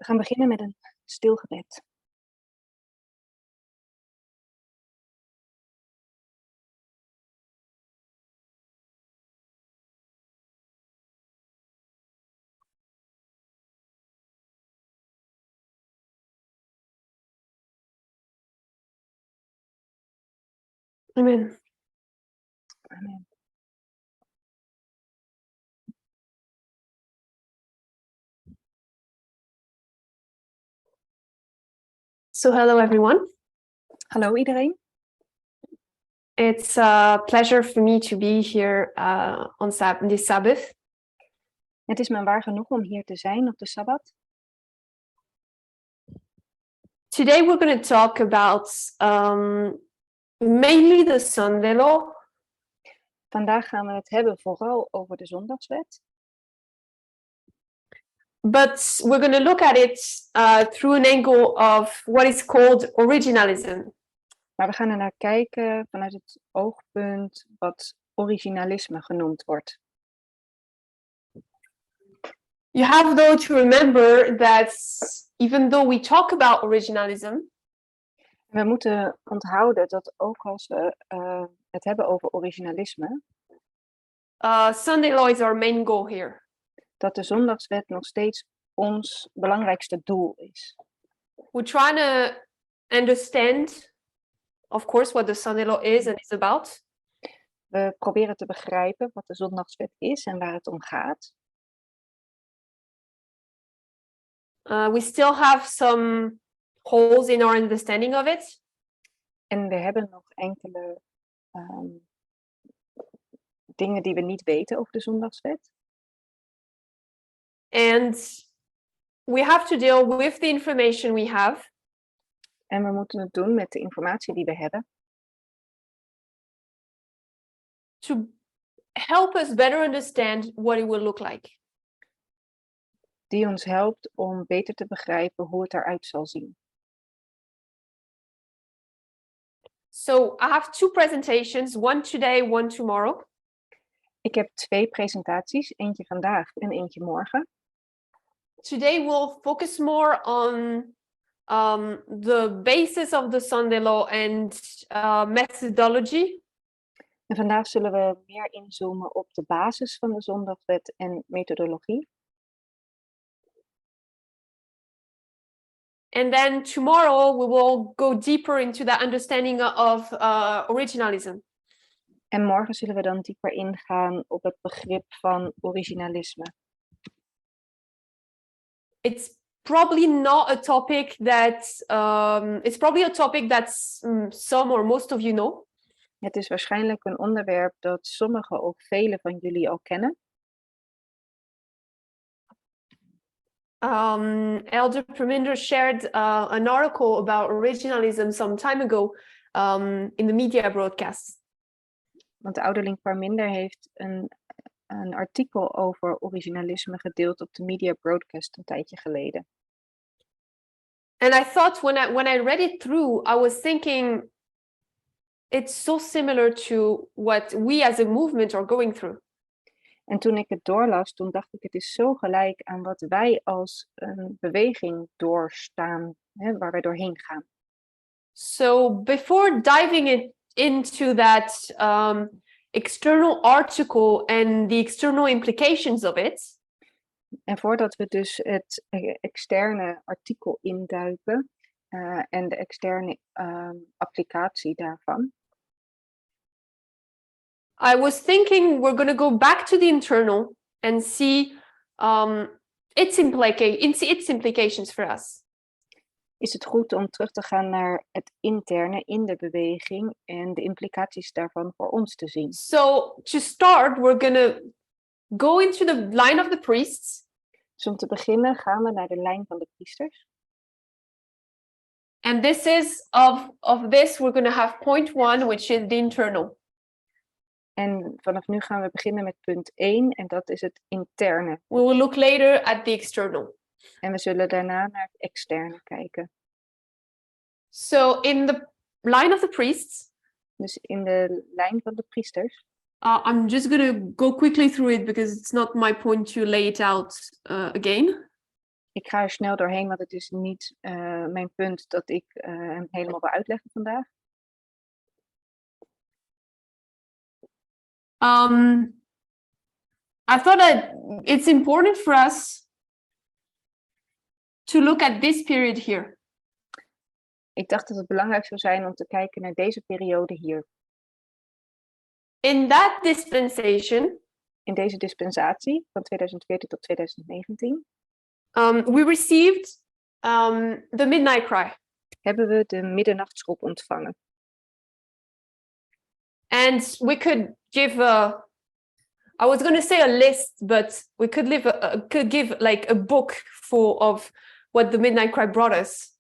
We gaan beginnen met een stil gebed. Amen. Amen. So hello everyone. Hallo iedereen. It's a pleasure for me to be here on this Sabbath. Het is me waar genoeg om hier te zijn op de Sabbat. Today we're going to talk about mainly the Sunday law. Vandaag gaan we het hebben vooral over de zondagswet. But we're going to look at it through an angle of what is called originalism. Maar we gaan er naar kijken vanuit het oogpunt wat originalisme genoemd wordt. You have though to remember that even though we talk about originalism, We moeten onthouden dat ook als we het hebben over originalisme, Sunday law is our main goal here. dat de zondagswet nog steeds ons belangrijkste doel is. We're trying to understand, of course, what the Sunday law is and is about. We proberen te begrijpen wat de zondagswet is en waar het om gaat. We still have some holes in our understanding of it. En we hebben nog enkele dingen die we niet weten over de zondagswet. And we have to deal with the information we have. En we moeten het doen met de informatie die we hebben. To help us better understand what it will look like. Die ons helpt om beter te begrijpen hoe het eruit zal zien. So I have two presentations, one today, one tomorrow. Ik heb 2 presentaties, eentje vandaag en eentje morgen. Today we'll focus more on the basis of the Sunday law and methodology. En vandaag zullen we meer inzoomen op de basis van de zondagswet en methodologie. And then tomorrow we will go deeper into the understanding of originalism. En morgen zullen we dan dieper ingaan op het begrip van originalisme. It's probably not a topic that some or most of you know. Het is waarschijnlijk een onderwerp dat sommigen, ook velen van jullie al kennen. Elder Perminder shared an article about originalism some time ago in the media broadcast. Want de ouderling Parminder heeft een artikel over originalisme gedeeld op de media broadcast een tijdje geleden. And I thought when I read it through, I was thinking it's so similar to what we as a movement are going through. En toen ik het doorlas, toen dacht ik het is zo gelijk aan wat wij als een beweging doorstaan, waar wij doorheen gaan. So before diving into that external article and the external implications of it. En voordat we dus het externe artikel induiken en de externe applicatie daarvan. I was thinking we're going to go back to the internal and see its implications for us. Is het goed om terug te gaan naar het interne in de beweging en de implicaties daarvan voor ons te zien. So to start, we're going to go into the line of the priests. Dus om te beginnen gaan we naar de lijn van de priesters. And this is of this we're going to have point 1, which is the internal. En vanaf nu gaan we beginnen met punt 1 en dat is het interne. We will look later at the external. En we zullen daarna naar het externe kijken. So in the line of the priests. Dus in de lijn van de priesters. I'm just going to go quickly through it because it's not my point to lay it out again. Ik ga er snel doorheen, want het is niet mijn punt dat ik hem helemaal wil uitleggen vandaag. I thought that it's important for us to look at this period here. Ik dacht dat het belangrijk zou zijn om te kijken naar deze periode hier. In that dispensation, In deze dispensatie van 2014 tot 2019 we received the midnight cry. hebben we de middernachtsroep ontvangen. And we could give I was going to say a list, but we could give like a book full of what the midnight cry brought us.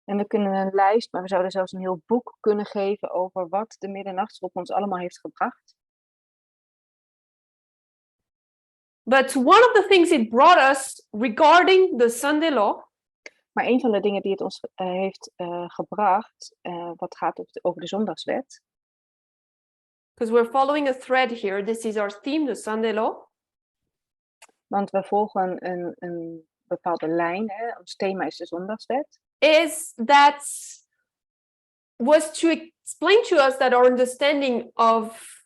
En we kunnen een lijst, maar we zouden zelfs een heel boek kunnen geven over wat de middernachtsroep ons allemaal heeft gebracht. But one of the things it brought us regarding the Sunday law. Maar een van de dingen die het ons heeft gebracht, wat gaat over de zondagswet. Because we're following a thread here. This is our theme, the Sunday law. Want we volgen een bepaalde lijn. Hè? Ons thema is de zondagswet. Is that was to explain to us that our understanding of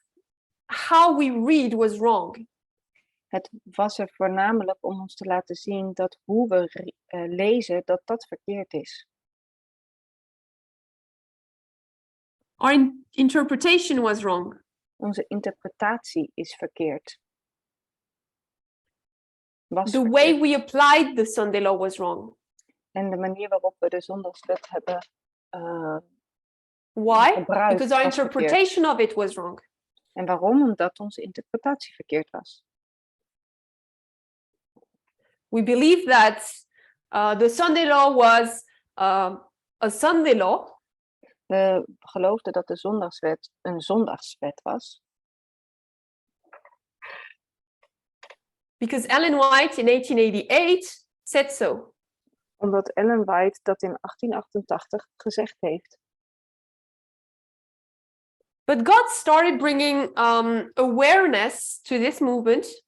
how we read was wrong. Het was er voornamelijk om ons te laten zien dat hoe we lezen, dat verkeerd is. Our interpretation was wrong. Onze interpretatie is verkeerd. The way we applied the Sunday law was wrong. En de manier waarop we de zondagswet hebben Why? gebruikt, Because our was interpretation verkeerd. of it was wrong. En waarom? Omdat onze interpretatie verkeerd was. We believe that the Sunday law was a Sunday law. We geloofden dat de zondagswet een zondagswet was. Because Ellen White in 1888 said so. Omdat Ellen White dat in 1888 gezegd heeft. But God started bringing awareness to this movement.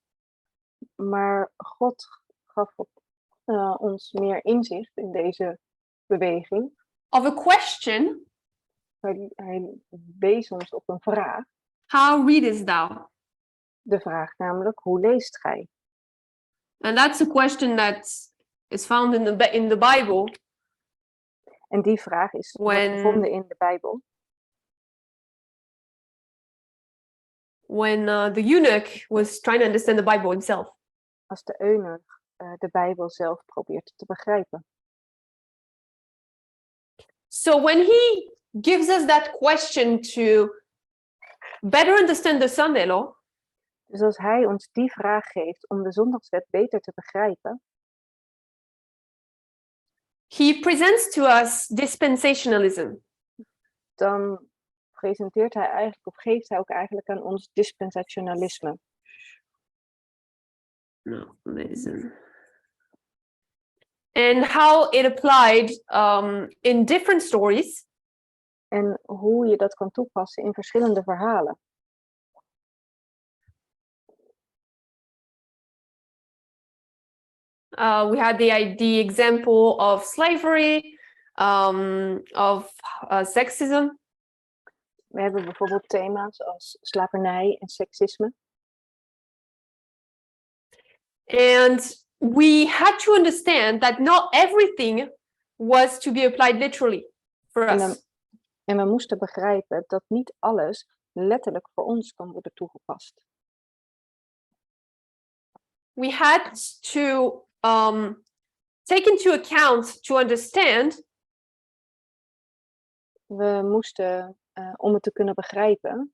Maar God gaf ons meer inzicht in deze beweging. Of a question. Hij wees ons op een vraag. How readest thou? De vraag namelijk, hoe leest gij? And that's a question that is found in the Bible. En die vraag is gevonden in de Bijbel. When the eunuch was trying to understand the Bible himself. Als de eunuch de Bijbel zelf probeert te begrijpen. So when he gives us that question to better understand the Sunday law. Dus als hij ons die vraag geeft om de zondagswet beter te begrijpen. He presents to us dispensationalism. Dan presenteert hij eigenlijk, of geeft hij ook eigenlijk aan ons dispensationalisme. No, and how it applied in different stories. En hoe je dat kan toepassen in verschillende verhalen. We had the example of slavery, of sexism. We hebben bijvoorbeeld thema's als slavernij en seksisme. And we had to understand that not everything was to be applied literally for us. En we moesten begrijpen dat niet alles letterlijk voor ons kan worden toegepast. We had to take into account to understand. We moesten, om het te kunnen begrijpen,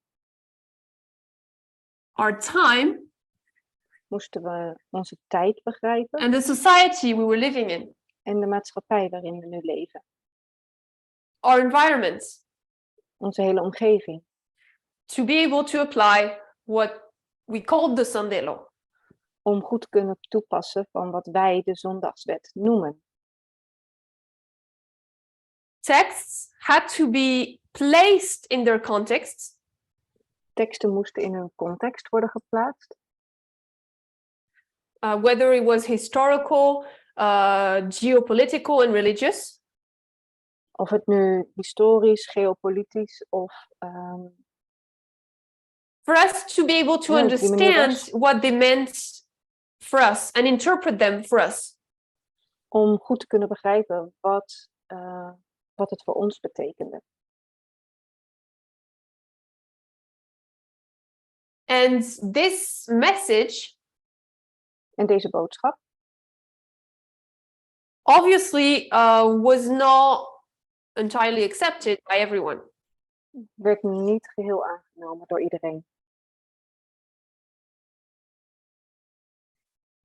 our time. Moesten we onze tijd begrijpen. And the society we were living in. En de maatschappij waarin we nu leven. Our environment. Onze hele omgeving. To be able to apply what we called the Sunday law. Om goed te kunnen toepassen van wat wij de zondagswet noemen. Texts had to be placed in their context. Teksten moesten in hun context worden geplaatst. Whether it was historical, geopolitical and religious. Of het nu historisch, geopolitisch of For us to be able to Ja, op die manier understand what they meant for us and interpret them for us. om goed te kunnen begrijpen wat het voor ons betekende. And this message En deze boodschap obviously was not entirely accepted by everyone. werd niet geheel aangenomen door iedereen.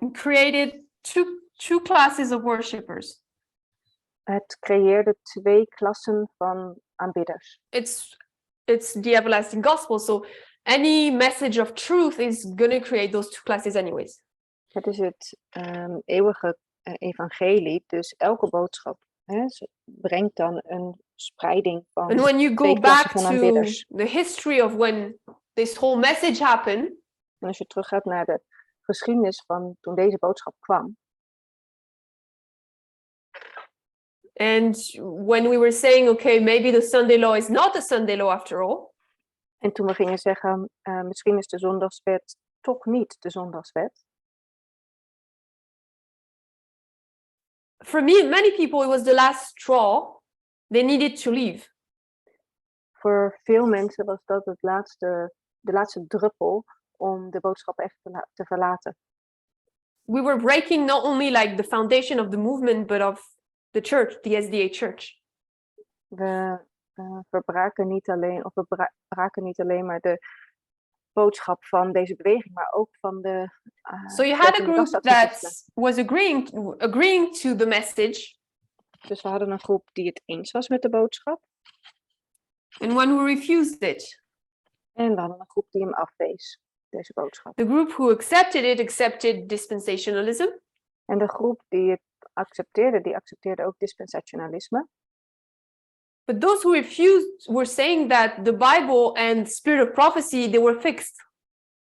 It created two classes of worshippers. Het creëerde 2 klassen van aanbidders. It's the everlasting gospel, so any message of truth is going to create those two classes anyways. Het is het eeuwige evangelie, dus elke boodschap brengt dan een spreiding van And when you 2 go klassen back van to aanbidders. the history of when this whole message happened, En als je teruggaat naar de geschiedenis van toen deze boodschap kwam. and when we were saying, okay, maybe the Sunday law is not the Sunday law after all, En toen we gingen zeggen, misschien is de zondagswet toch niet de zondagswet. for me and many people, it was the last straw. They needed to leave. Voor veel mensen was dat de laatste druppel om de boodschap echt te verlaten. We were breaking not only like the foundation of the movement, but of the church, the SDA church. We braken niet alleen maar de boodschap van deze beweging, maar ook van de. So you had a group Zevende-dags that was agreeing to the message. Dus we hadden een groep die het eens was met de boodschap. And one who refused it. En we hadden een groep die hem afwees, deze boodschap. The group who accepted it accepted dispensationalism. En de groep die het accepteerde, die accepteerde ook dispensationalisme. But those who refused were saying that the Bible and spirit of prophecy, they were fixed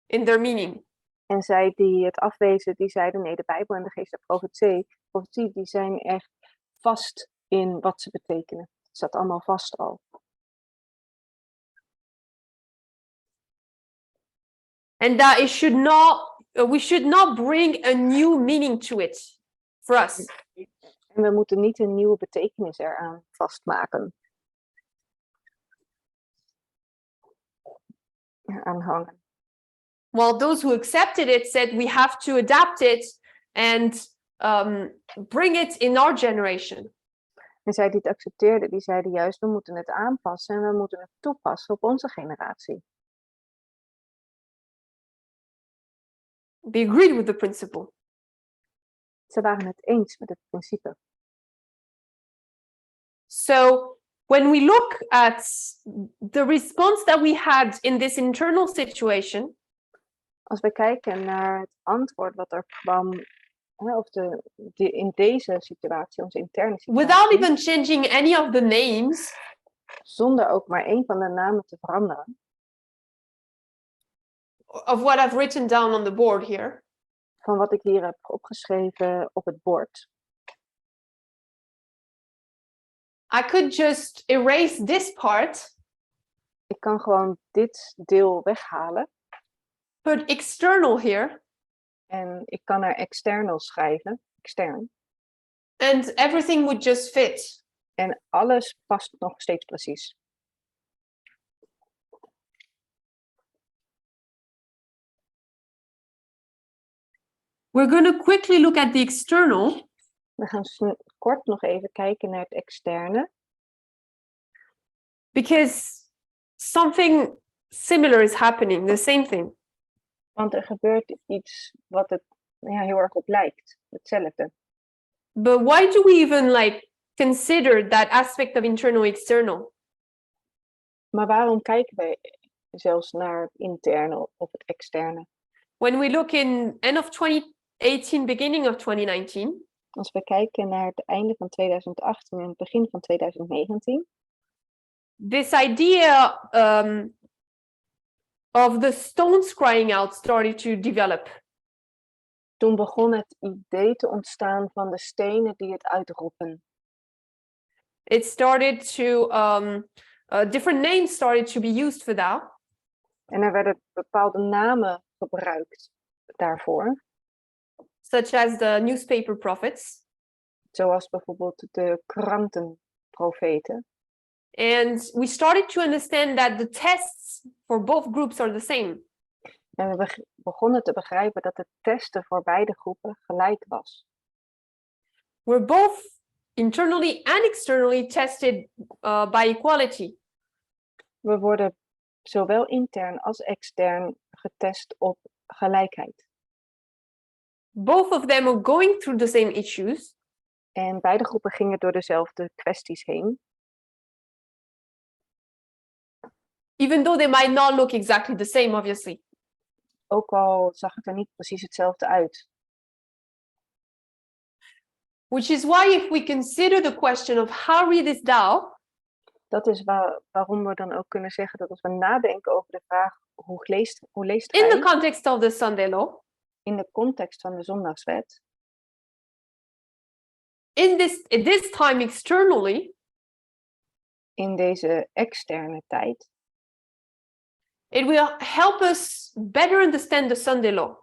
in their meaning. En zij die het afwezen, die zeiden nee, de Bijbel en de geest der profetie, die zijn echt vast in wat ze betekenen. Het staat allemaal vast al. And that we should not bring a new meaning to it for us. En we moeten niet een nieuwe betekenis eraan vastmaken. Aan hangen. While those who accepted it said we have to adapt it and bring it in our generation. En zij die het accepteerden, die zeiden juist, we moeten het aanpassen en we moeten het toepassen op onze generatie. They agreed with the principle. Ze waren het eens met het principe. So when we look at the response that we had in this internal situation, Als we kijken naar het antwoord wat er kwam, of in deze situatie, onze interne situatie, without even changing any of the names, zonder ook maar één van de namen te veranderen, of what I've written down on the board here, van wat ik hier heb opgeschreven op het bord. I could just erase this part, Ik kan gewoon dit deel weghalen put external here, en ik kan er external schrijven, extern. and everything would just fit. En alles past nog steeds precies. We're going to quickly look at the external. We gaan kort nog even kijken naar het externe. Because something similar is happening, the same thing. Want er gebeurt iets wat het heel erg op lijkt. Hetzelfde. But why do we even consider that aspect of internal external? Maar waarom kijken wij zelfs naar het interne of het externe? When we look in end of 2018, beginning of 2019. Als we kijken naar het einde van 2018 en het begin van 2019. This idea of the stones crying out started to develop. Toen begon het idee te ontstaan van de stenen die het uitroepen. It started to, different names started to be used for that. En er werden bepaalde namen gebruikt daarvoor. Such as the newspaper prophets. Zoals bijvoorbeeld de krantenprofeten. And we started to understand that the tests for both groups are the same. En we begonnen te begrijpen dat de testen voor beide groepen gelijk was. We're both internally and externally tested by equality. We worden zowel intern als extern getest op gelijkheid. Both of them are going through the same issues. En beide groepen gingen door dezelfde kwesties heen. Even though they might not look exactly the same, obviously. Ook al zag het er niet precies hetzelfde uit. Which is why if we consider the question of how read is Deel. Dat is waarom we dan ook kunnen zeggen dat als we nadenken over de vraag hoe leest In the gij context of the Sunday law. in de context van de zondagswet. In this time externally. In deze externe tijd. It will help us better understand the Sunday law.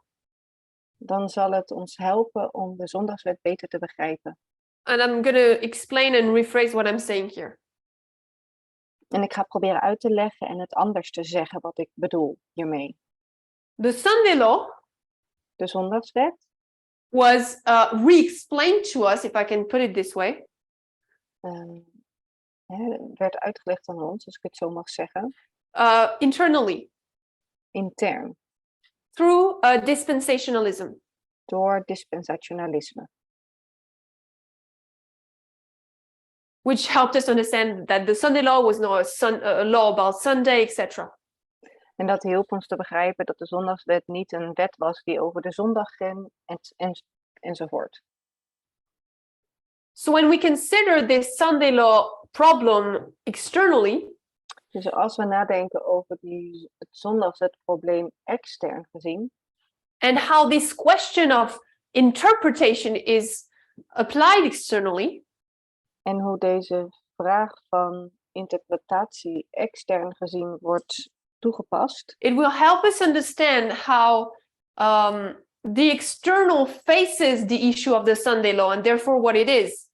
Dan zal het ons helpen om de zondagswet beter te begrijpen. And I'm going to explain and rephrase what I'm saying here. En ik ga proberen uit te leggen en het anders te zeggen wat ik bedoel hiermee. The Sunday law. De zondagswet. Was re-explained to us, if I can put it this way. Werd uitgelegd aan ons, als ik het zo mag zeggen. Internally. Intern. Through dispensationalism. Door dispensationalisme. Which helped us understand that the Sunday law was not a law about Sunday, etc. En dat hielp ons te begrijpen dat de zondagswet niet een wet was die over de zondag ging enzovoort. So when we consider this Sunday law problem externally. Dus als we nadenken over het zondagswetprobleem extern gezien. And how this question of interpretation is applied externally. En hoe deze vraag van interpretatie extern gezien wordt toegepast. It will help us understand how the external faces the issue of the Sunday law and therefore what it is.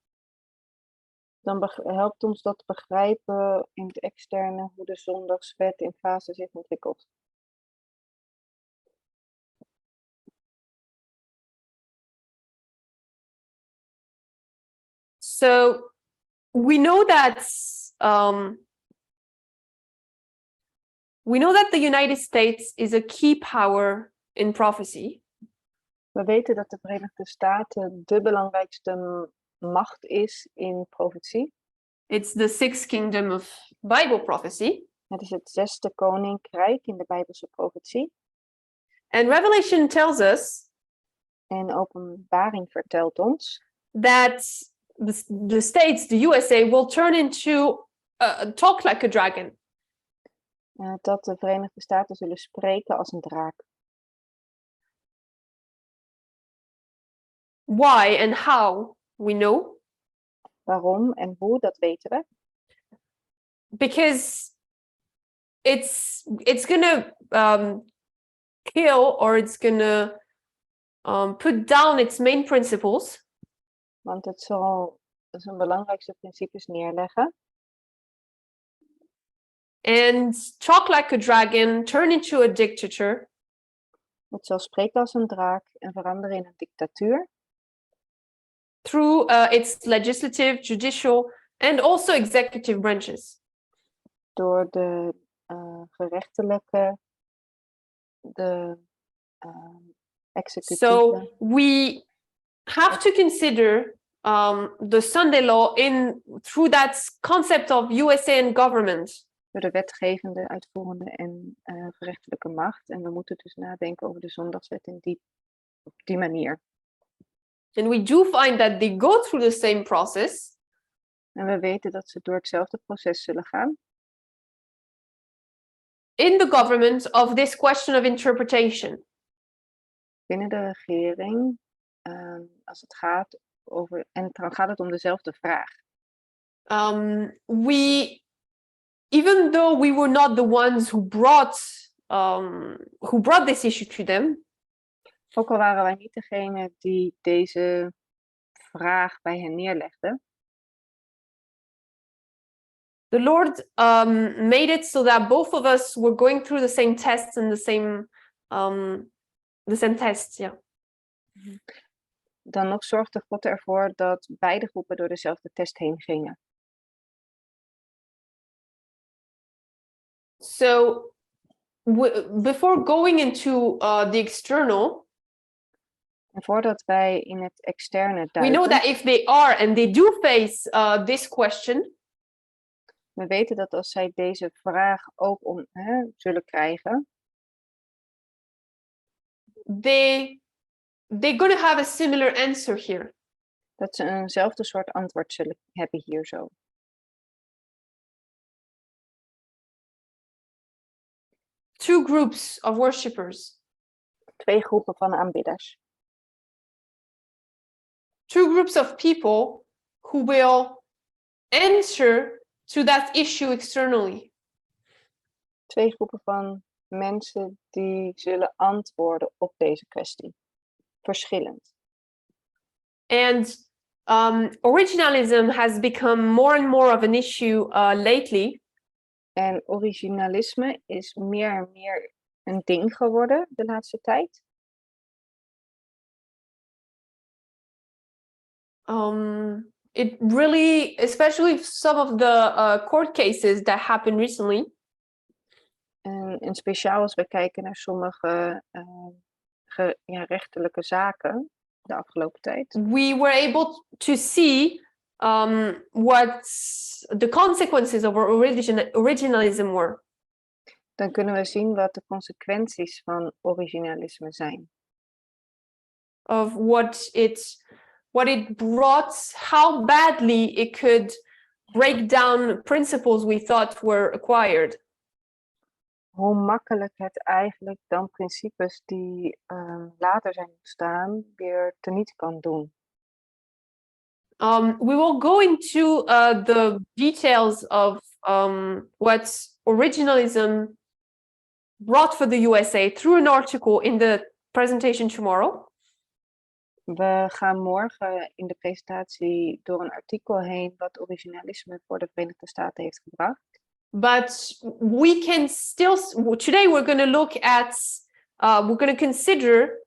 Dan helpt ons dat begrijpen in het externe hoe de zondagswet in fase zich ontwikkelt. So we know that the United States is a key power in prophecy. We weten dat de Verenigde Staten de belangrijkste macht is in profetie. It's the sixth kingdom of Bible prophecy. Het is het zesde koninkrijk in de Bijbelse profetie. And Revelation tells us. En Openbaring vertelt ons. That the states, the USA, will turn into talk like a dragon. Dat de Verenigde Staten zullen spreken als een draak. Why and how we know. Waarom en hoe, dat weten we. Because it's gonna kill or it's gonna put down its main principles. Want het zal zijn belangrijkste principes neerleggen. And talk like a dragon, turn into a dictator. Het zal spreken als een draak en veranderen in een dictatuur. Through its legislative, judicial and also executive branches. Door de gerechtelijke, de executieve. So we have to consider the Sunday law through that concept of USA and government. Door de wetgevende, uitvoerende en gerechtelijke macht. En we moeten dus nadenken over de zondagswet op die manier. And we do find that they go through the same process. En we weten dat ze door hetzelfde proces zullen gaan. In the government of this question of interpretation. binnen de regering, als het gaat over, en dan gaat het om dezelfde vraag. Even though we were not the ones who brought this issue to them, Ook al waren wij niet degene die deze vraag bij hen neerlegde, the Lord made it so that both of us were going through the same tests and the same tests, yeah. dan nog zorgde God ervoor dat beide groepen door dezelfde test heen gingen. So before going into the external, En voordat wij in het externe we know duiken, that if they are and they do face this question, we weten dat als zij deze vraag ook zullen krijgen, they're going to have a similar answer here. dat ze eenzelfde soort antwoord zullen hebben hier zo. Two groups of worshippers. 2 groepen van aanbidders. Two groups of people who will answer to that issue externally. 2 groepen van mensen die zullen antwoorden op deze kwestie. Verschillend. And originalism has become more and more of an issue lately. En originalisme is meer en meer een ding geworden de laatste tijd. It really, especially some of the court cases that happened recently. En speciaal als we kijken naar sommige rechterlijke zaken de afgelopen tijd. We were able to see what the consequences of originalism were. Dan kunnen we zien wat de consequenties van originalisme zijn. Of what it brought, how badly it could break down principles we thought were acquired. Hoe makkelijk het eigenlijk dan principes die later zijn ontstaan weer teniet kan doen. We will go into the details of what originalism brought for the USA through an article in the presentation tomorrow. We gaan morgen in de presentatie door een artikel heen wat originalisme voor de Verenigde Staten heeft gebracht. But we can still, today we're going to look at, we're going to consider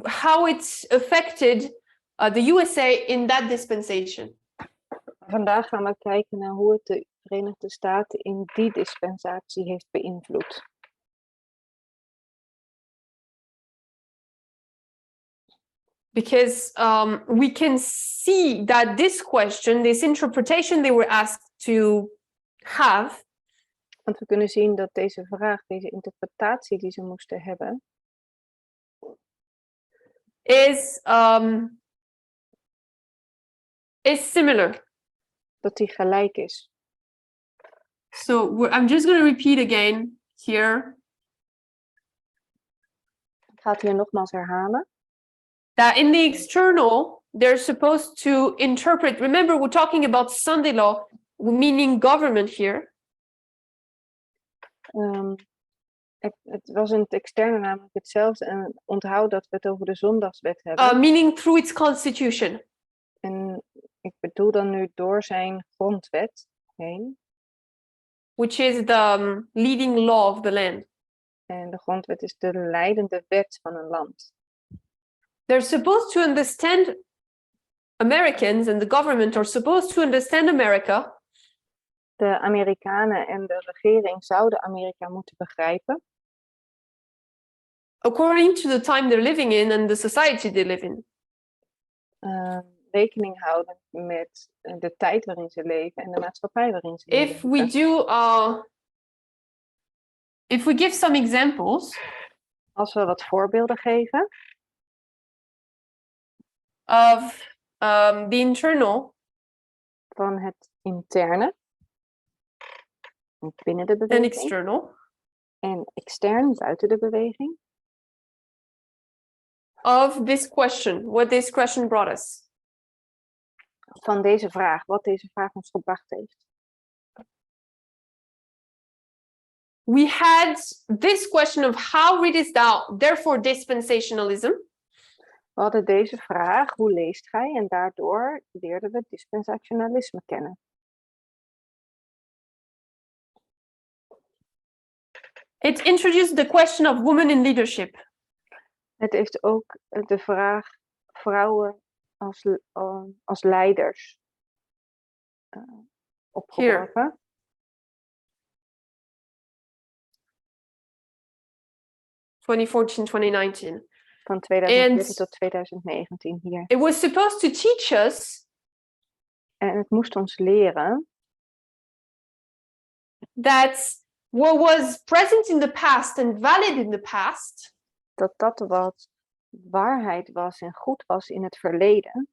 how it's affected the USA in that dispensation. Vandaag gaan we kijken naar hoe het de Verenigde Staten in die dispensatie heeft beïnvloed. Because we can see that this question, this interpretation they were asked to have. Want we kunnen zien dat deze vraag, deze interpretatie die ze moesten hebben, is similar. Dat die gelijk is. So I'm just going to repeat again here. Ik ga het hier nogmaals herhalen. That in the external, they're supposed to interpret. Remember, we're talking about Sunday law, meaning government here. Het was in het externe namelijk hetzelfde. En onthoud dat we het over de zondagswet hebben. Meaning through its constitution. En ik bedoel dan nu door zijn grondwet heen. Which is the leading law of the land. En de grondwet is de leidende wet van een land. They're supposed to understand Americans, and the government are supposed to understand America. De Amerikanen en de regering zouden Amerika moeten begrijpen. According to the time they're living in and the society they live in. Rekening houden met de tijd waarin ze leven en de maatschappij waarin ze leven. If we give some examples. Als we wat voorbeelden geven. Of the internal. Van het interne. Binnen de beweging. And external. En extern buiten de beweging. of this question, what this question brought us? Van deze vraag, wat deze vraag ons gebracht heeft. We had this question of how readest thou, therefore dispensationalism. We hadden deze vraag, hoe leest gij? En daardoor leerden we dispensationalisme kennen. It introduced the question of women in leadership. Het heeft ook de vraag vrouwen als leiders opgeworpen. 2014-2019. Van 2014 tot 2019 hier. It was supposed to teach us. En het moest ons leren. That what was present in the past and valid in the past. Dat wat waarheid was en goed was in het verleden.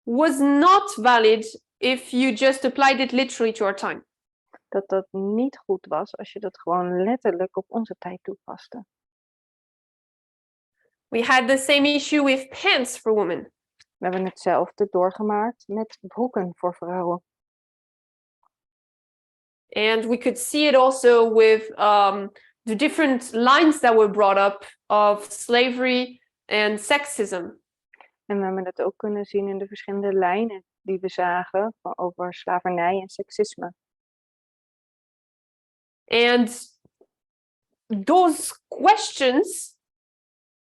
Was not valid if you just applied it literally to our time. Dat niet goed was als je dat gewoon letterlijk op onze tijd toepaste. We had the same issue with pants for women. We hebben hetzelfde doorgemaakt met broeken voor vrouwen. And we could see it also with the different lines that were brought up of slavery and sexism. En we hebben het ook kunnen zien in de verschillende lijnen die we zagen over slavernij en seksisme. And those questions,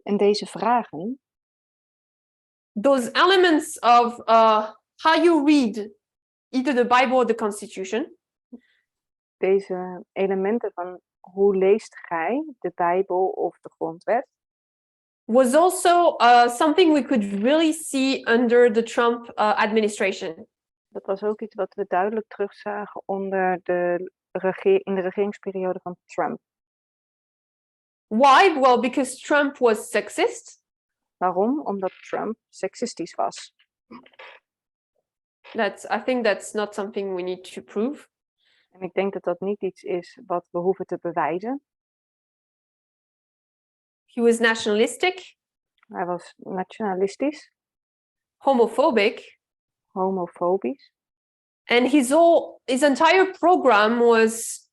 en deze vragen, those elements of how you read either the Bible or the Constitution, deze elementen van hoe leest gij de Bijbel of de grondwet, was also something we could really see under the Trump administration. Dat was ook iets wat we duidelijk terugzagen onder in de regeringsperiode van Trump. Why? Well, because Trump was sexist. Waarom? Omdat Trump seksistisch was. I think that's not something we need to prove. En ik denk dat dat niet iets is wat we hoeven te bewijzen. He was nationalistic. Hij was nationalistisch. Homophobic. Homofobisch. And his entire program was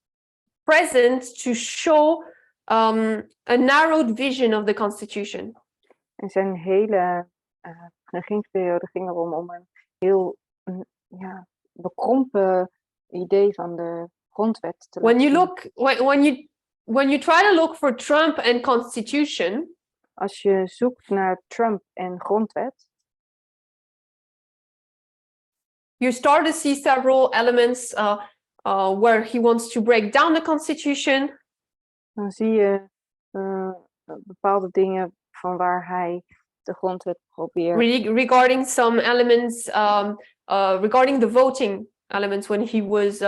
present to show a narrowed vision of the Constitution. En zijn hele regeringsperiode ging erom om een heel bekrompen idee van de grondwet te When laten. When you try to look for Trump and Constitution, als je zoekt naar Trump en grondwet, you start to see several elements where he wants to break down the Constitution. Dan zie je bepaalde dingen van waar hij de grondwet probeert. Regarding some elements, regarding the voting elements when he was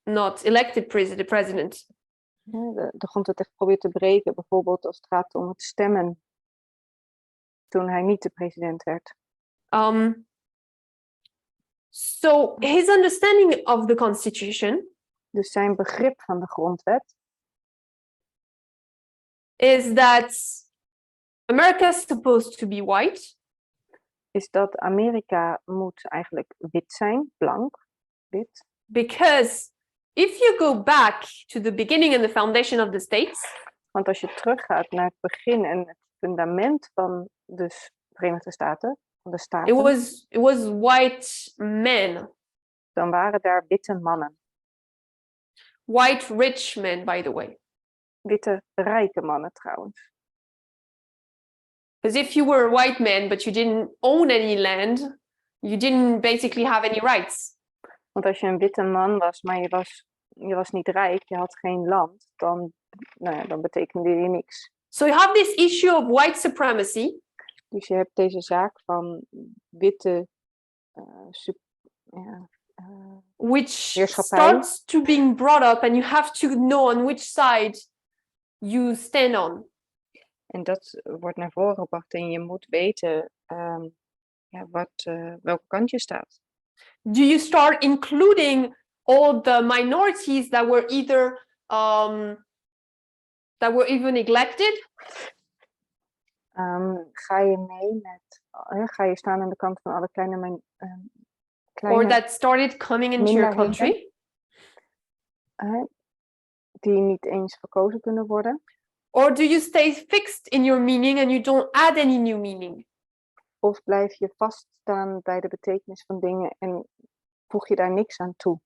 not elected president. De grondwet heeft geprobeerd te breken, bijvoorbeeld als het gaat om het stemmen toen hij niet de president werd. So his understanding of the Constitution, dus zijn begrip van de grondwet, is that America is supposed to be white. Is dat Amerika moet eigenlijk wit zijn, blank, wit. Because if you go back to the beginning and the foundation of the states, want als je teruggaat naar het begin en het fundament van de Verenigde Staten, van de staten, it was white men. Dan waren daar witte mannen. White rich men, by the way. Witte rijke mannen trouwens. Because if you were a white man but you didn't own any land, you didn't basically have any rights. Want als je een witte man was, maar je was niet rijk, je had geen land, dan betekende je niks. So you have this issue of white supremacy. Dus je hebt deze zaak van witte which starts to being brought up and you have to know on which side you stand on. En dat wordt naar voren gebracht en je moet weten welke kant je staat. Do you start including all the minorities that were either that were even neglected? Ga je mee met, ga je staan aan de kant van alle Or kleine that started coming into your minderheden? country? Die niet eens verkozen kunnen worden? Or do you stay fixed in your meaning and you don't add any new meaning? Of blijf je vaststaan bij de betekenis van dingen en voeg je daar niks aan toe?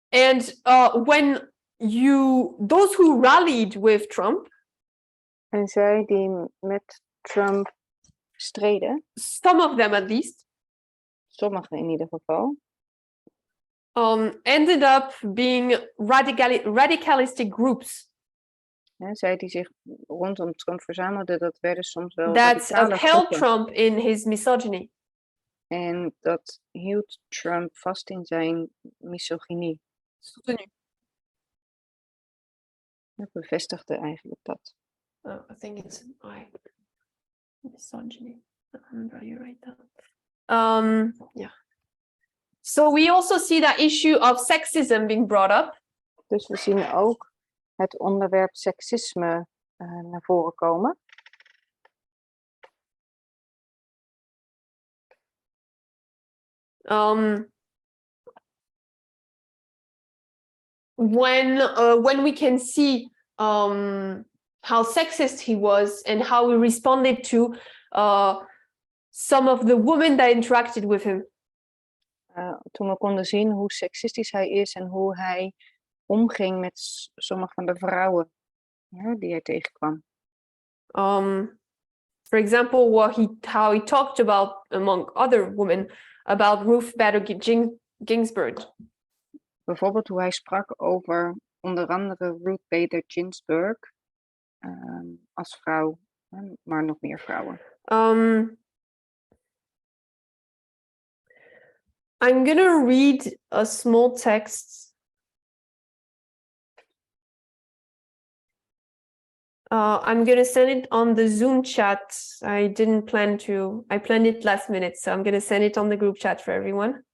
And when those who rallied with Trump, En zij die met Trump streden, some of them at least, sommigen in ieder geval, ended up being radicalistic groups zij die zich rondom Trump verzamelden, dat werden soms wel that radicale upheld groepen. Trump in his misogyny. En dat hield Trump vast in zijn misogynie. Dat bevestigde eigenlijk dat. I think it's an I. Misogyny. You write that. Yeah. So we also see that issue of sexism being brought up. Dus we zien ook het onderwerp seksisme naar voren komen. When we can see how sexist he was and how he responded to some of the women that interacted with him. Toen we konden zien hoe seksistisch hij is en hoe hij omging met sommige van de vrouwen die hij tegenkwam. For example, how he talked about, among other women, about 𝗶𝗶𝗃𝗃𝗃𝗃𝗃𝗃𝗃𝗃𝗃𝗃𝗃𝗃𝗃𝗃 Bijvoorbeeld hoe hij sprak over onder andere 𝗶𝗶𝗃𝗃𝗃𝗃𝗃𝗃 als vrouw, maar nog meer vrouwen. I'm going to read a small text. I'm going to send it on the Zoom chat. I didn't plan to. I planned it last minute, so I'm going to send it on the group chat for everyone.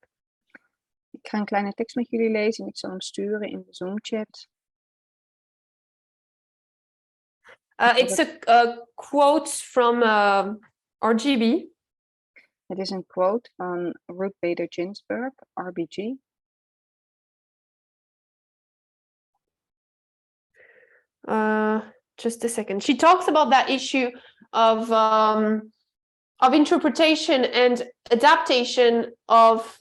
Ik ga een kleine tekst met jullie lezen en ik zal hem sturen in de Zoom chat. It's a quote from RGB. Het is een quote van 𝗶𝗶𝗃𝗃𝗃𝗃, RBG. Just a second. She talks about that issue of interpretation and adaptation of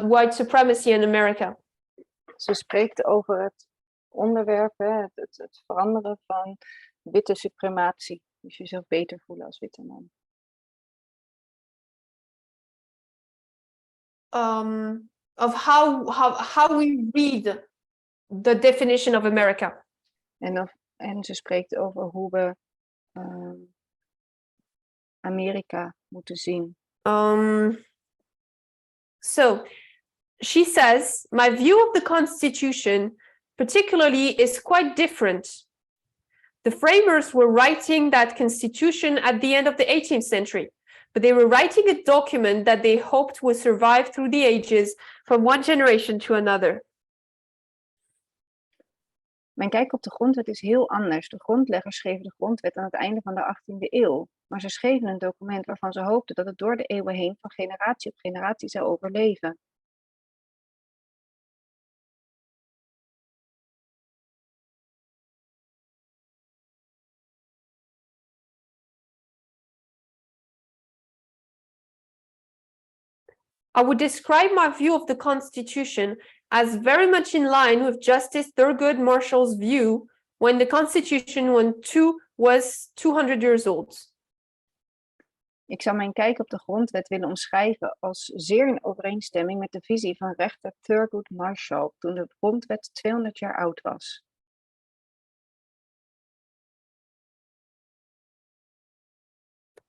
white supremacy in America. Ze spreekt over het onderwerp, het veranderen van witte suprematie. Dus jezelf beter voelen als witte man. Of how we read the definition of America. En ze spreekt over hoe we Amerika moeten zien. So she says, my view of the Constitution particularly is quite different. The framers were writing that Constitution at the end of the 18th century, but they were writing a document that they hoped would survive through the ages from one generation to another. Mijn kijk op de grondwet is heel anders. De grondleggers schreven de grondwet aan het einde van de 18e eeuw. Maar ze schreven een document waarvan ze hoopten dat het door de eeuwen heen van generatie op generatie zou overleven. I would describe my view of the Constitution as very much in line with Justice Thurgood Marshall's view when the Constitution was 200 years old. Ik zou mijn kijk op de grondwet willen omschrijven als zeer in overeenstemming met de visie van rechter Thurgood Marshall toen de grondwet 200 jaar oud was.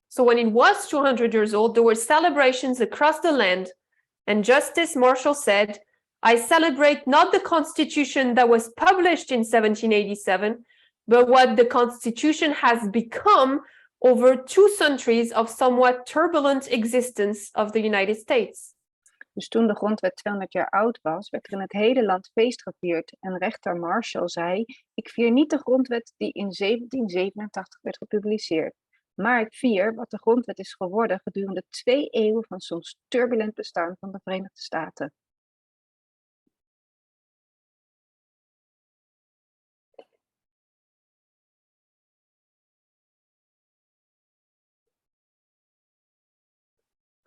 So when it was 200 years old, there were celebrations across the land, and Justice Marshall said, I celebrate not the Constitution that was published in 1787, but what the Constitution has become over 2 centuries of somewhat turbulent existence of the United States. Dus toen de grondwet 200 jaar oud was, werd er in het hele land feest gevierd. En rechter Marshall zei, ik vier niet de grondwet die in 1787 werd gepubliceerd. Maar ik vier wat de grondwet is geworden gedurende 2 eeuwen van soms turbulent bestaan van de Verenigde Staten.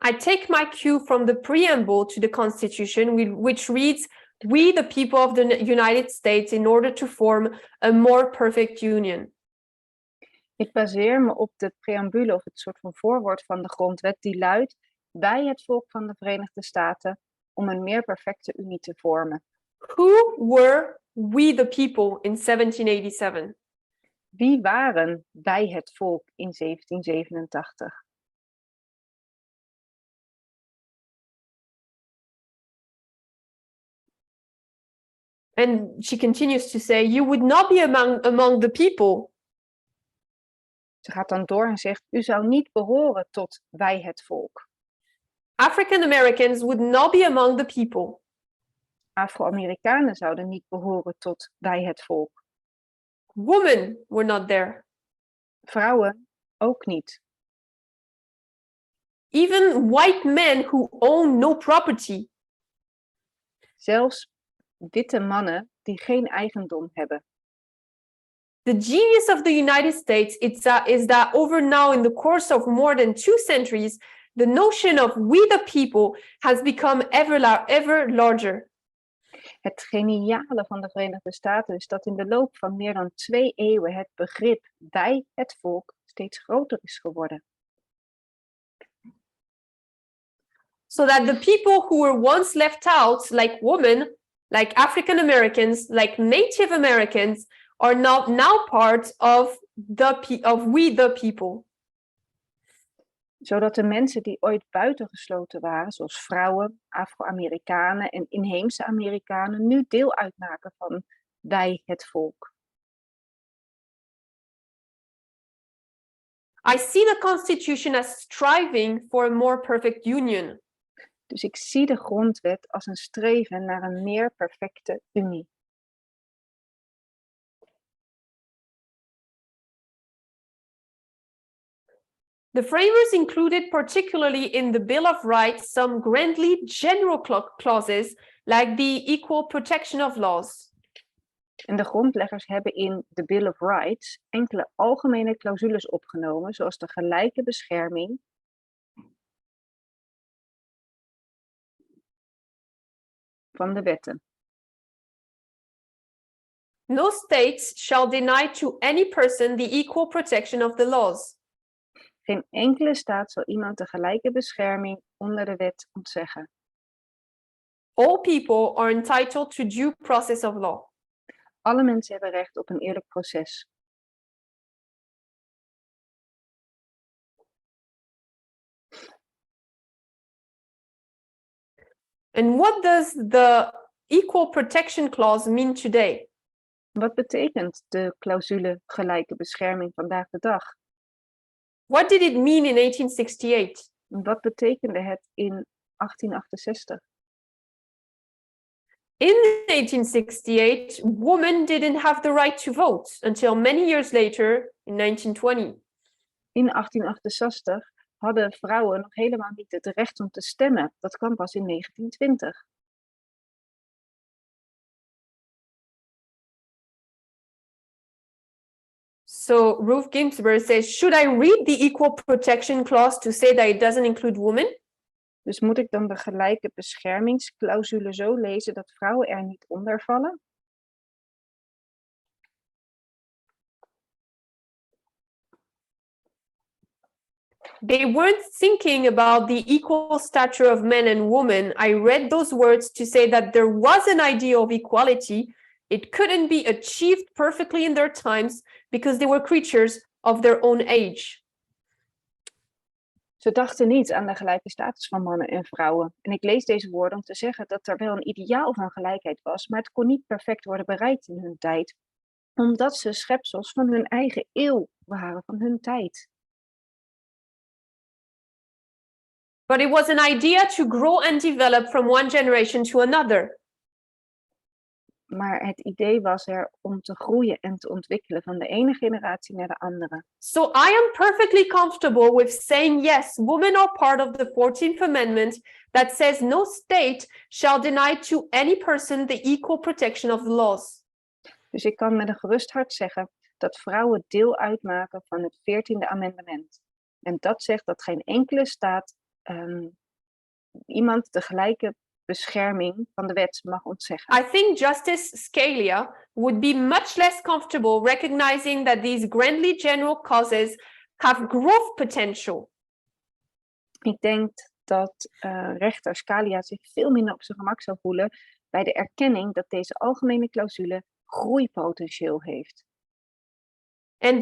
I take my cue from the preamble to the Constitution, which reads, "We, the people of the United States, in order to form a more perfect union." Ik baseer me op de preambule of het soort van voorwoord van de grondwet die luidt, wij het volk van de Verenigde Staten, om een meer perfecte unie te vormen. Who were we, the people, in 1787? Wie waren wij het volk in 1787? And she continues to say, you would not be among the people. Ze gaat dan door en zegt, u zou niet behoren tot wij het volk. African Americans would not be among the people. Afro-Amerikanen zouden niet behoren tot wij het volk. Women were not there. Vrouwen ook niet. Even white men who own no property. Zelfs witte mannen die geen eigendom hebben. The genius of the United States is that over now, in the course of more than 2 centuries, the notion of we the people has become ever larger. Het geniale van de Verenigde Staten is dat in de loop van meer dan 2 eeuwen het begrip wij het volk steeds groter is geworden. So that the people who were once left out, like women, like African Americans, like Native Americans, are now part of we the people. Zodat de mensen die ooit buitengesloten waren, zoals vrouwen, Afro-Amerikanen en inheemse Amerikanen, nu deel uitmaken van wij het volk. I see the Constitution as striving for a more perfect union. Dus ik zie de grondwet als een streven naar een meer perfecte unie. The framers included, particularly in the Bill of Rights, some grandly general clauses like the equal protection of laws. En de grondleggers hebben in de Bill of Rights enkele algemene clausules opgenomen, zoals de gelijke bescherming van de wetten. No state shall deny to any person the equal protection of the laws. Geen enkele staat zal iemand de gelijke bescherming onder de wet ontzeggen. All people are entitled to due process of law. Alle mensen hebben recht op een eerlijk proces. And what does the equal protection clause mean today? Wat betekent de clausule gelijke bescherming vandaag de dag? What did it mean in 1868? Wat betekende het in 1868? In 1868, women didn't have the right to vote until many years later, in 1920. In 1868 hadden vrouwen nog helemaal niet het recht om te stemmen. Dat kwam pas in 1920. So Ruth Ginsburg says, should I read the equal protection clause to say that it doesn't include women? Dus moet ik dan de gelijke beschermingsclausule zo lezen dat vrouwen er niet onder vallen? They weren't thinking about the equal stature of men and women. I read those words to say that there was an idea of equality. It couldn't be achieved perfectly in their times because they were creatures of their own age. Ze dachten niet aan de gelijke status van mannen en vrouwen. En ik lees deze woorden om te zeggen dat er wel een ideaal van gelijkheid was, maar het kon niet perfect worden bereikt in hun tijd, omdat ze schepsels van hun eigen eeuw waren, van hun tijd. But it was an idea to grow and develop from one generation to another. Maar het idee was er om te groeien en te ontwikkelen van de ene generatie naar de andere. So I am perfectly comfortable with saying yes, women are part of the 14th Amendment that says no state shall deny to any person the equal protection of the laws. Dus ik kan met een gerust hart zeggen dat vrouwen deel uitmaken van het 14e amendement. En dat zegt dat geen enkele staat iemand de gelijke bescherming van de wet mag ontzeggen. I think Justice Scalia would be much less comfortable recognizing that these grandly general causes have growth potential. Ik denk dat rechter Scalia zich veel minder op zijn gemak zou voelen bij de erkenning dat deze algemene clausule groeipotentieel heeft. And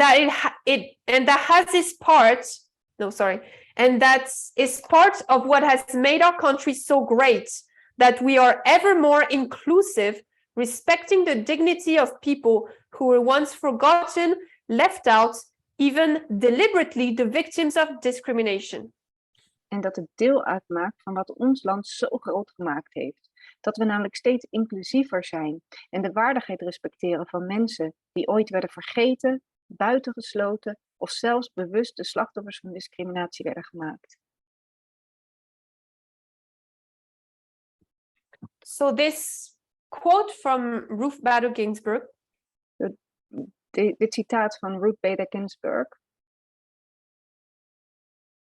that is part of what has made our country so great, that we are ever more inclusive, respecting the dignity of people who were once forgotten, left out, even deliberately the victims of discrimination. En dat het deel uitmaakt van wat ons land zo groot gemaakt heeft. Dat we namelijk steeds inclusiever zijn en de waardigheid respecteren van mensen die ooit werden vergeten, buitengesloten of zelfs bewust de slachtoffers van discriminatie werden gemaakt. So this quote from Ruth Bader Ginsburg. Dit citaat van Ruth Bader Ginsburg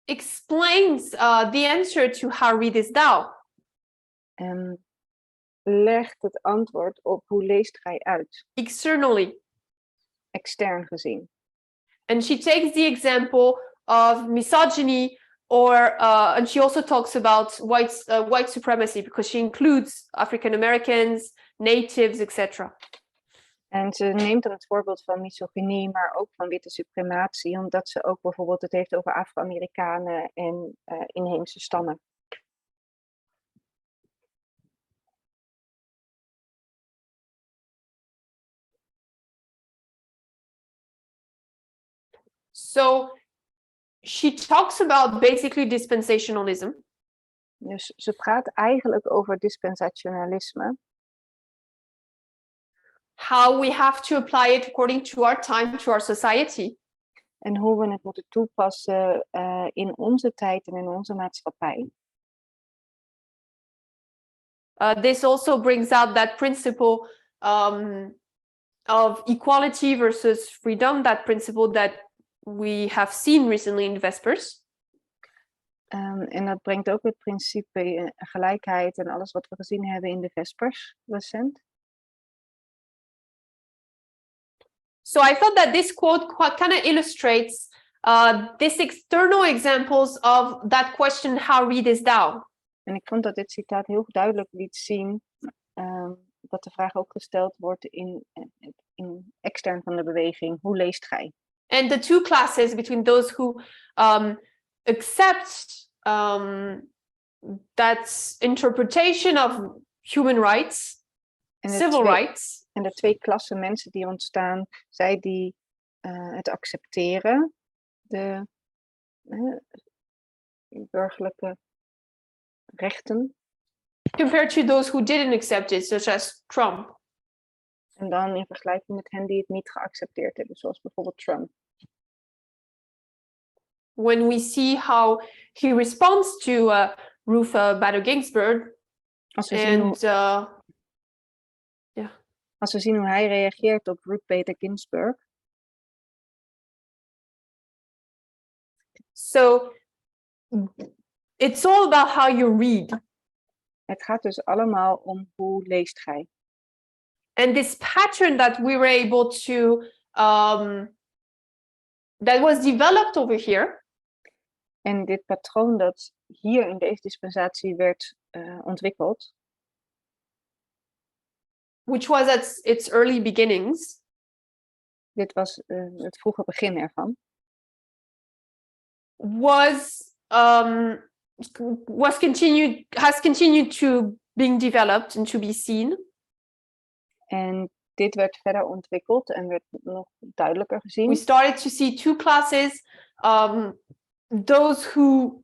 explains the answer to how read is thou. Legt het antwoord op hoe leest gij uit. Externally. Extern gezien. And she takes the example of misogyny, and she also talks about white supremacy, because she includes African Americans, natives, etc. En ze neemt dan het voorbeeld van misogynie, maar ook van witte suprematie, omdat ze ook bijvoorbeeld het heeft over Afro-Amerikanen en inheemse stammen. So she talks about basically dispensationalism. Dus ze praat eigenlijk over dispensationalisme. How we have to apply it according to our time, to our society. En hoe we het moeten toepassen in onze tijd en in onze maatschappij. This also brings out that principle of equality versus freedom, that principle that we have seen recently in the Vespers. En dat brengt ook het principe gelijkheid en alles wat we gezien hebben in de Vespers recent. So I thought that this quote kind of illustrates these external examples of that question, how read is thou? En ik vond dat dit citaat heel duidelijk liet zien dat de vraag ook gesteld wordt in extern van de beweging, hoe leest gij? And the two classes between those who accept that interpretation of human rights, civil rights. En de twee klassen mensen die ontstaan, zij die het accepteren, de burgerlijke rechten. Compared to those who didn't accept it, such as Trump. En dan in vergelijking met hen die het niet geaccepteerd hebben, zoals bijvoorbeeld Trump. When we see how he responds to Ruth Bader Ginsburg, als we zien hoe hij reageert op Ruth Bader Ginsburg. So it's all about how you read. Het gaat dus allemaal om hoe leest gij. And this pattern that we were able to, that was developed over here. En dit patroon dat hier in deze dispensatie werd ontwikkeld. Which was at its early beginnings. Dit was het vroege begin ervan. Has continued to being developed and to be seen. En dit werd verder ontwikkeld en werd nog duidelijker gezien. We started to see two classes, those who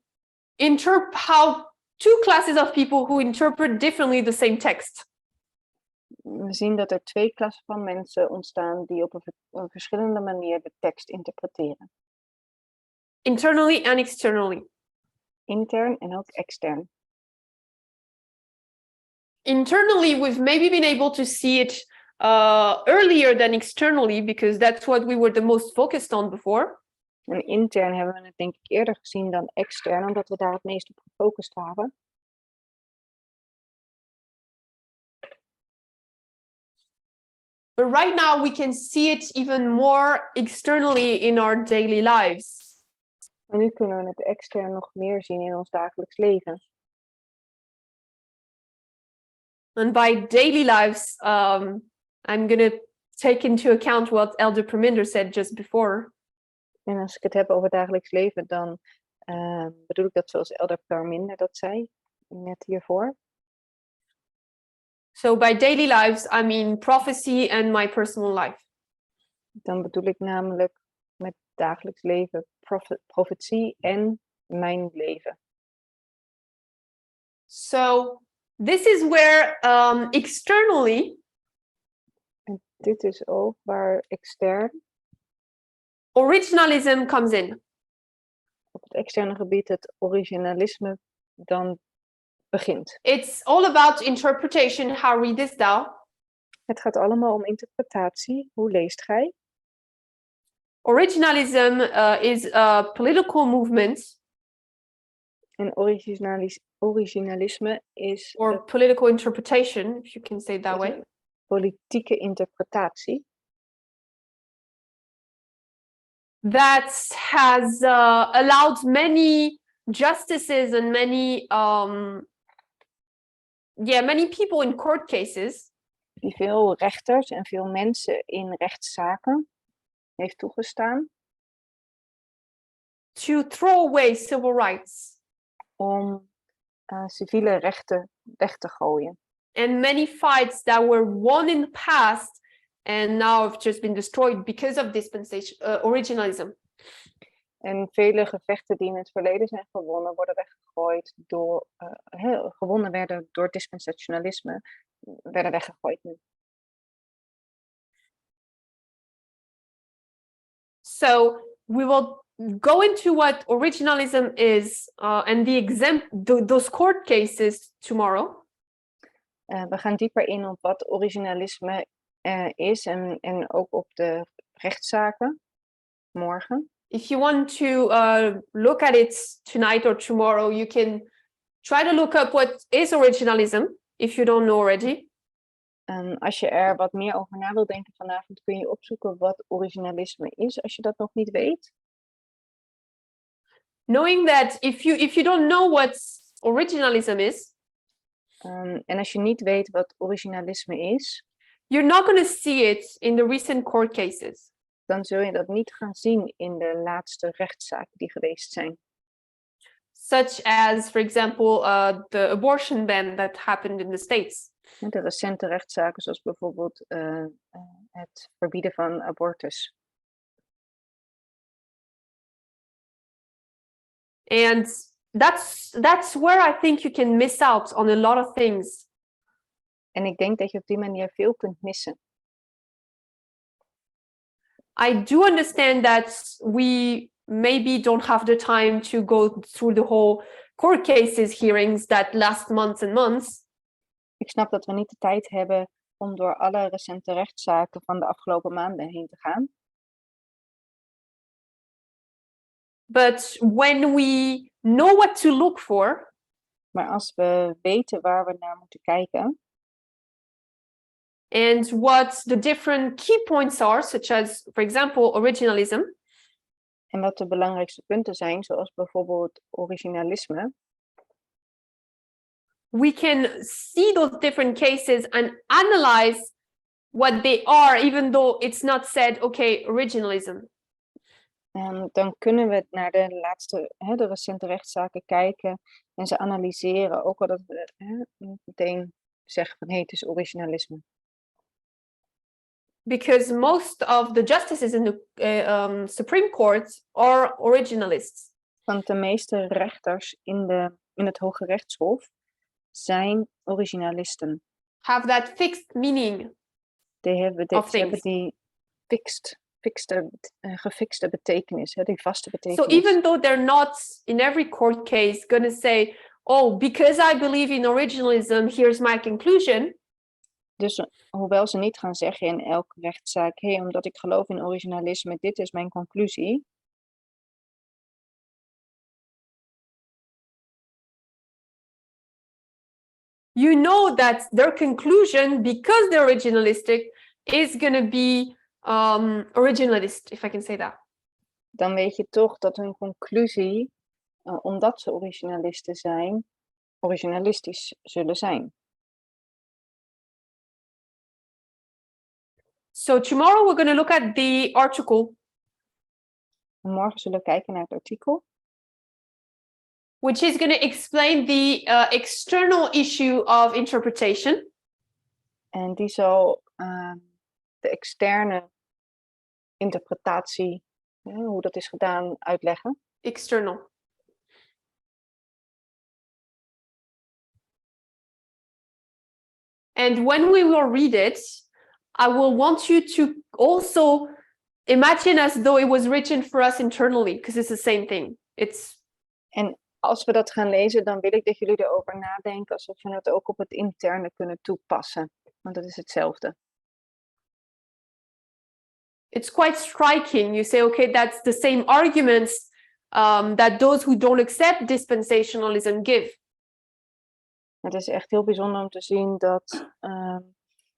how two classes of people who interpret differently the same text. We zien dat er twee klassen van mensen ontstaan die op een verschillende manier de tekst interpreteren. Internally and externally. Intern en ook extern. Internally, we've maybe been able to see it earlier than externally, because that's what we were the most focused on before. En intern hebben we het denk ik eerder gezien dan extern, omdat we daar het meest op gefocust waren. But right now we can see it even more externally in our daily lives. En nu kunnen we het extern nog meer zien in ons dagelijks leven. And by daily lives, I'm going to take into account what 𝗂𝗶𝗴𝗲𝗏 said just before. En als ik het heb over dagelijks leven, dan bedoel ik dat zoals 𝗂𝗶𝗴𝗲𝗏 dat zei, net hiervoor. So by daily lives, I mean prophecy and my personal life. Dan bedoel ik namelijk met dagelijks leven profetie en mijn leven. So this is where externally. En dit is ook waar extern. Originalism comes in. Op het externe gebied het originalisme dan begint. It's all about interpretation. How readest thou? Het gaat allemaal om interpretatie. Hoe leest gij? Originalism is a political movement. En originalisme is Or political interpretation, if you can say it that way. Politieke interpretatie. That has allowed many justices and many people in court cases. Die veel rechters en veel mensen in rechtszaken heeft toegestaan. To throw away civil rights. Om civiele rechten weg te gooien. And many fights that were won in the past and now have just been destroyed because of dispensation, originalism. En vele gevechten die in het verleden zijn gewonnen, worden weggegooid gewonnen werden door dispensationalisme, werden weggegooid nu. So we will go into what originalism is and those court cases tomorrow. We gaan dieper in op wat originalisme is en ook op de rechtszaken morgen. If you want to look at it tonight or tomorrow, you can try to look up what is originalism, if you don't know already. Als je er wat meer over na wil denken vanavond, kun je opzoeken wat originalisme is, als je dat nog niet weet. Knowing that if you don't know what originalism is, en als je niet weet wat originalisme is, you're not going to see it in the recent court cases. Dan zul je dat niet gaan zien in de laatste rechtszaken die geweest zijn. Such as, for example, the abortion ban that happened in the States. De recente rechtszaken, zoals bijvoorbeeld het verbieden van abortus. And that's where I think you can miss out on a lot of things. En ik denk dat je op die manier veel kunt missen. I do understand that we maybe don't have the time to go through the whole court cases hearings that last months and months. Ik snap dat we niet de tijd hebben om door alle recente rechtszaken van de afgelopen maanden heen te gaan. But when we know what to look for, maar als we weten waar we naar moeten kijken, and what the different key points are, such as, for example, originalism, en wat de belangrijkste punten zijn, zoals bijvoorbeeld originalisme, we can see those different cases and analyze what they are, even though it's not said, okay, originalism. Dan kunnen we naar de recente rechtszaken kijken en ze analyseren, ook al dat we meteen zeggen van het is originalisme. Because most of the justices in the Supreme Court are originalists. Want de meeste rechters in het Hoge Rechtshof zijn originalisten. have that fixed meaning. Of Ze hebben things. die gefixte betekenis, die vaste So betekenis. even though they're not in every court case going to say, oh, because I believe in originalism, here's my conclusion. Dus hoewel ze niet gaan zeggen in elke rechtszaak, omdat ik geloof in originalisme, dit is mijn conclusie. You know that their conclusion, because they're originalistic, is going to be originalist, if I can say that. Dan weet je toch dat hun conclusie, omdat ze originalisten zijn, originalistisch zullen zijn. So tomorrow we're going to look at the article, Morgen zullen we kijken naar het artikel. which is going to explain the external issue of interpretation. En die zal de externe interpretatie, hoe dat is gedaan, uitleggen. External. And when we will read it, I will want you to also imagine as though it was written for us internally, because it's the same thing. En als we dat gaan lezen, dan wil ik dat jullie erover nadenken alsof we het ook op het interne kunnen toepassen. Want dat is hetzelfde. It's quite striking. You say, okay, that's the same arguments that those who don't accept dispensationalism give. Het is echt heel bijzonder om te zien dat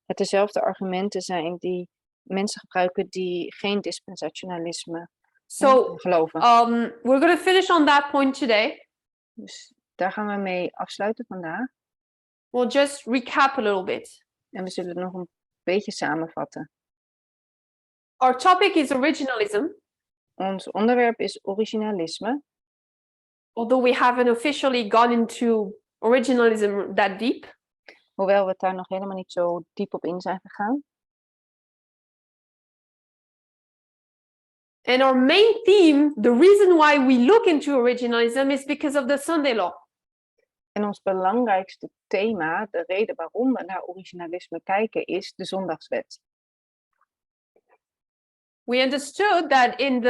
het dezelfde argumenten zijn die mensen gebruiken die geen dispensationalisme geloven. We're going to finish on that point today. Dus daar gaan we mee afsluiten vandaag. We'll just recap a little bit. En we zullen het nog een beetje samenvatten. Our topic is originalism. Ons onderwerp is originalisme. Although we haven't officially gone into originalism that deep. Hoewel we het daar nog helemaal niet zo diep op in zijn gegaan. And our main theme, the reason why we look into originalism is because of the Sunday law. En ons belangrijkste thema, de reden waarom we naar originalisme kijken, is de zondagswet. We understood that in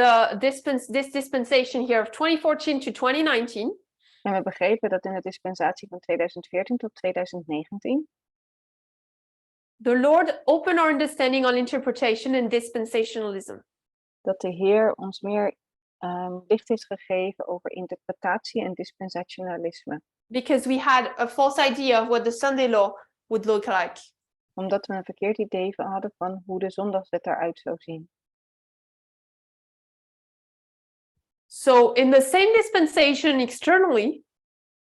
this dispensation here of 2014 to 2019. En we begrepen dat in de dispensatie van 2014 tot 2019. The Lord opened our understanding on interpretation and dispensationalism. Dat de Heer ons meer licht heeft gegeven over interpretatie en dispensationalisme. Because we had a false idea of what the Sunday law would look like. Omdat we een verkeerd idee hadden van hoe de zondagswet eruit zou zien. So in the same dispensation externally.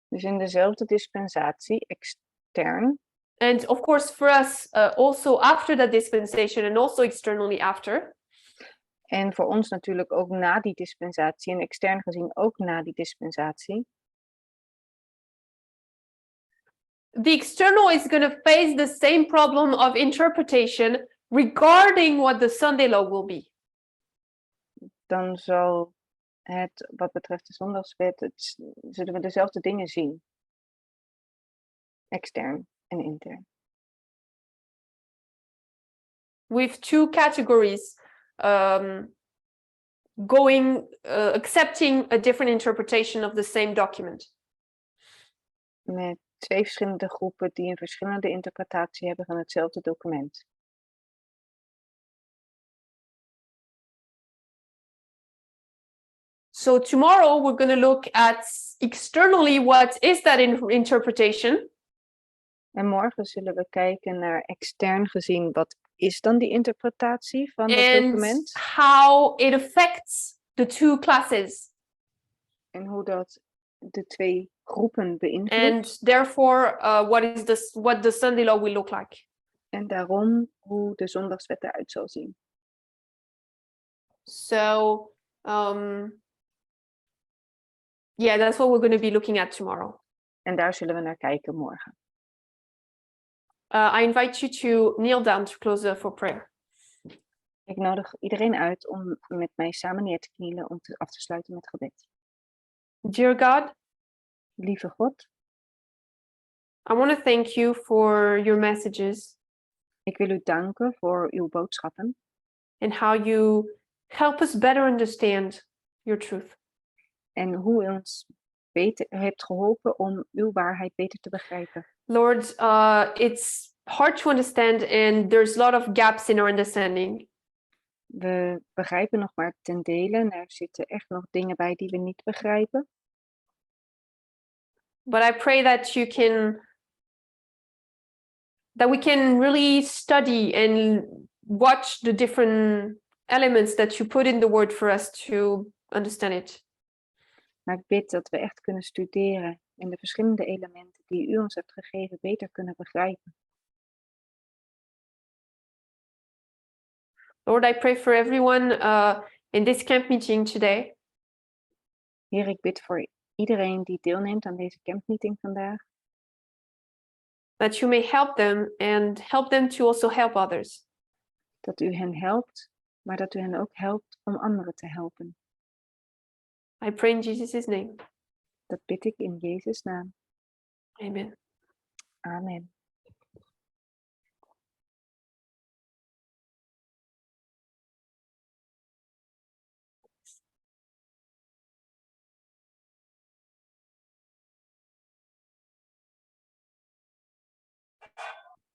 Dus in dezelfde dispensatie, extern. And of course for us also after that dispensation and also externally after. En voor ons natuurlijk ook na die dispensatie en extern gezien ook na die dispensatie. The external is going to face the same problem of interpretation regarding what the Sunday law will be. Dan zal het, wat betreft de zondagswet, zullen we dezelfde dingen zien. Extern en intern. With two categories accepting a different interpretation of the same document. Met twee verschillende groepen die een verschillende interpretatie hebben van hetzelfde document. So tomorrow we're going to look at externally what is that interpretation. En morgen zullen we kijken naar extern gezien wat is dan die interpretatie van dat document. And how it affects the two classes. En hoe dat de twee groepen beïnvloedt. And therefore what the Sunday law will look like. En daarom hoe de zondagswet eruit zal zien. So yeah, that's what we're going to be looking at tomorrow. En daar zullen we naar kijken morgen. I invite you to kneel down to close for prayer. Ik nodig iedereen uit om met mij samen neer te knielen om af te sluiten met gebed. Dear God, Lieve God, I want to thank you for your messages ik wil u danken voor uw boodschappen and how you help us better understand your truth. en hoe u ons beter hebt geholpen om uw waarheid beter te begrijpen. Lord, it's hard to understand and there's a lot of gaps in our understanding. We begrijpen nog maar ten dele en er zitten echt nog dingen bij die we niet begrijpen. But I pray that we can really study and watch the different elements that you put in the word for us to understand it. Maar ik bid dat we echt kunnen studeren en de verschillende elementen die u ons hebt gegeven beter kunnen begrijpen. Lord, I pray for everyone in this camp meeting today. Heer, ik bid voor iedereen die deelneemt aan deze campmeeting vandaag. That you may help them and help them to also help others. Dat u hen helpt, maar dat u hen ook helpt om anderen te helpen. I pray in Jesus' name. Dat bid ik in Jezus' naam. Amen. Amen.